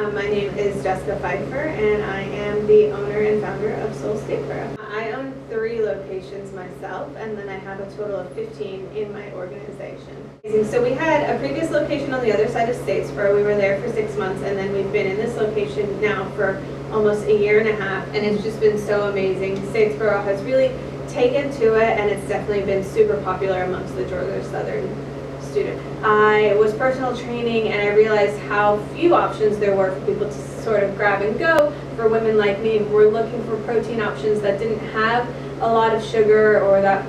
My name is Jessica Pfeiffer, and I am the owner and founder of Soul Statesboro. I own 3 locations myself, and then I have a total of 15 in my organization. So we had a previous location on the other side of Statesboro. We were there for 6 months, and then we've been in this location now for almost a year and a half, and it's just been so amazing. Statesboro has really taken to it, and it's definitely been super popular amongst the Georgia Southern student. I was personal training, and I realized how few options there were for people to sort of grab and go. For women like me, we're looking for protein options that didn't have a lot of sugar, or that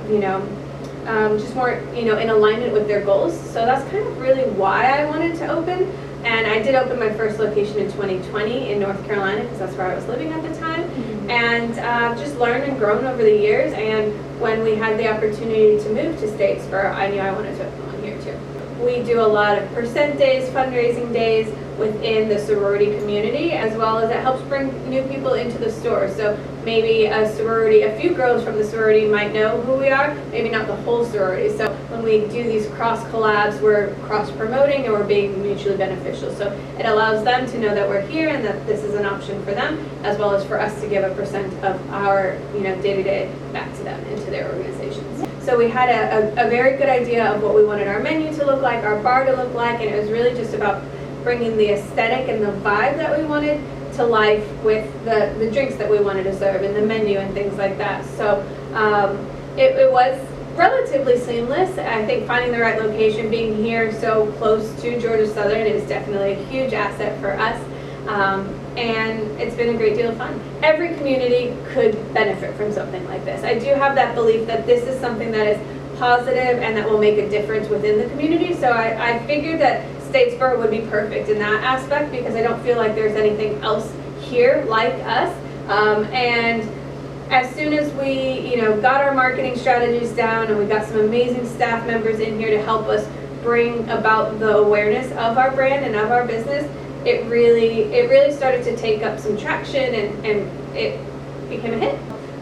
just more in alignment with their goals. So that's kind of really why I wanted to open. And I did open my first location in 2020 in North Carolina, because that's where I was living at the time. And just learned and grown over the years. And when we had the opportunity to move to Statesboro, I knew I wanted to open one here too. We do a lot of percent days, fundraising days within the sorority community, as well as it helps bring new people into the store. So maybe a few girls from the sorority might know who we are, maybe not the whole sorority. So when we do these cross collabs, we're cross promoting and we're being mutually beneficial. So it allows them to know that we're here and that this is an option for them, as well as for us to give a percent of our day-to-day back to them into their organizations. So we had a very good idea of what we wanted our menu to look like, our bar to look like, and it was really just about bringing the aesthetic and the vibe that we wanted to life with the drinks that we wanted to serve and the menu and things like that. So it was relatively seamless. I think finding the right location, being here so close to Georgia Southern, is definitely a huge asset for us. And it's been a great deal of fun. Every community could benefit from something like this. I do have that belief that this is something that is positive and that will make a difference within the community. So I figured that Statesboro would be perfect in that aspect, because I don't feel like there's anything else here like us. And as soon as we got our marketing strategies down, and we got some amazing staff members in here to help us bring about the awareness of our brand and of our business, it really started to take up some traction, and it became a hit.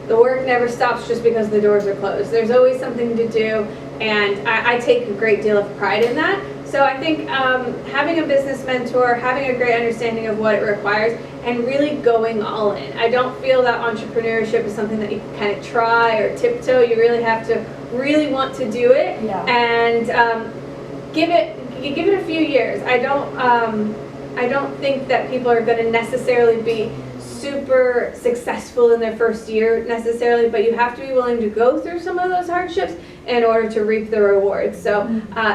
The work never stops just because the doors are closed. There's always something to do, and I take a great deal of pride in that. So I think having a business mentor, having a great understanding of what it requires, and really going all in. I don't feel that entrepreneurship is something that you can kind of try or tiptoe. You really have to really want to do it, and give it a few years. I don't think that people are going to necessarily be super successful in their first year necessarily, but you have to be willing to go through some of those hardships in order to reap the rewards. So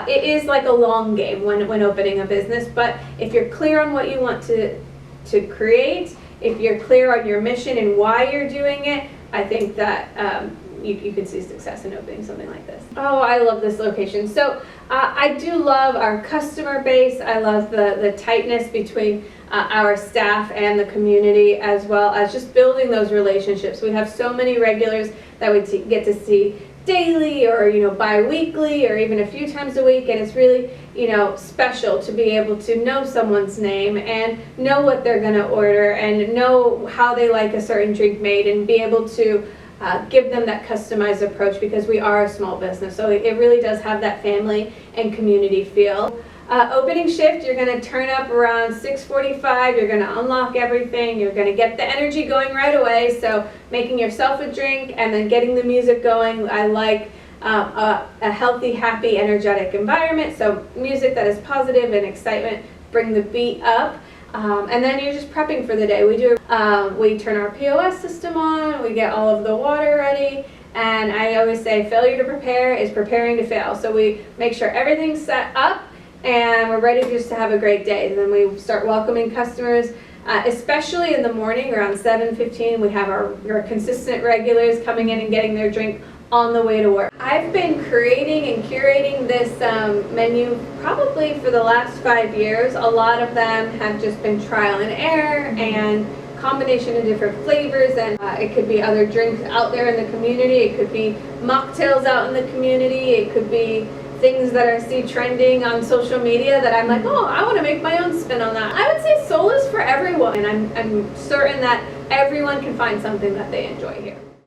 it is like a long game when opening a business, but if you're clear on what you want to create, if you're clear on your mission and why you're doing it, I think that you can see success in opening something like this. Oh, I love this location. So I do love our customer base. I love the tightness between our staff and the community, as well as just building those relationships. We have so many regulars that we get to see daily, or bi-weekly, or even a few times a week, and it's really special to be able to know someone's name and know what they're going to order and know how they like a certain drink made, and be able to give them that customized approach, because we are a small business, so it really does have that family and community feel. Opening shift, you're going to turn up around 6:45, you're going to unlock everything, you're going to get the energy going right away, so making yourself a drink and then getting the music going. I like a healthy, happy, energetic environment, so music that is positive and excitement, bring the beat up. And then you're just prepping for the day. We turn our POS system on, we get all of the water ready, and I always say failure to prepare is preparing to fail. So we make sure everything's set up and we're ready just to have a great day. And then we start welcoming customers, especially in the morning around 7:15. We have our consistent regulars coming in and getting their drink on the way to work. I've been creating and curating this menu probably for the last 5 years. A lot of them have just been trial and error and combination of different flavors, and it could be other drinks out there in the community, it could be mocktails out in the community, it could be things that I see trending on social media that I'm like, oh, I want to make my own spin on that. I would say Soul is for everyone, and I'm certain that everyone can find something that they enjoy here.